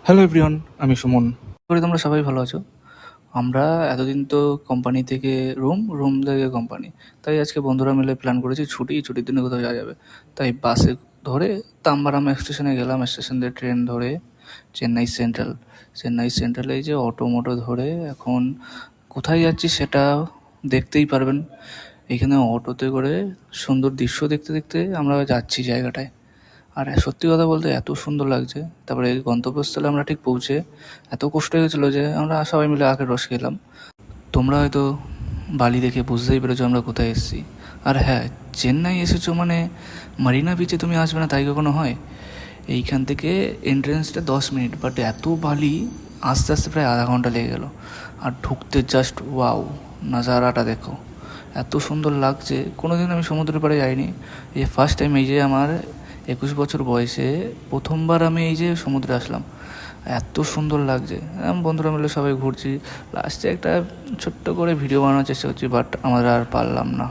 Hello everyone, আমি সুমন। করি তোমরা সবাই ভালো আছো। আমরা এতদিন তো কোম্পানি থেকে রুম থেকে কোম্পানি, তাই আজকে বন্ধুরা মিলে প্ল্যান করেছি ছুটির দিনে কোথাও যাওয়া যাবে। তাই বাসে ধরে তাম্বারাম স্টেশনে গেলাম। স্টেশন থেকে ট্রেন ধরে চেন্নাই সেন্ট্রালে এই যে অটো ধরে এখন কোথায় যাচ্ছি সেটা দেখতেই পারবেন। এখানে অটোতে করে সুন্দর দৃশ্য দেখতে দেখতে আমরা যাচ্ছি জায়গাটায়। আর সত্যি কথা বলতে এত সুন্দর লাগছে। তারপরে এই গন্তব্যস্থলে আমরা ঠিক পৌঁছে এত কষ্ট হয়ে গেছিলো যে আমরা সবাই মিলে আখের রস খেলাম। তোমরা হয়তো বালি দেখে বুঝতেই পেরেছো আমরা কোথায় এসেছি। আর হ্যাঁ, চেন্নাই এসেছো মানে মারিনা বিচে তুমি আসবে না তাই কখনো হয়? এইখান থেকে এন্ট্রেন্সটা 10 মিনিট, বাট এত বালি আস্তে আস্তে প্রায় আধা ঘন্টা লেগে গেল। আর ঢুকতে জাস্ট ওয়াও, নাজারাটা দেখো, এত সুন্দর লাগছে। কোনো দিন আমি সমুদ্রের পাড়ে যাইনি, এই ফার্স্ট টাইম। এই যে আমার 21 বছর বয়সে প্রথমবার আমি এই যে সমুদ্রে আসলাম। এত সুন্দর লাগছে। বন্ধুরা মিলে সবাই ঘুরছি, লাস্টে একটা ছোট্ট করে ভিডিও বানানোর চেষ্টা করছি, বাট আমরা আর পারলাম না।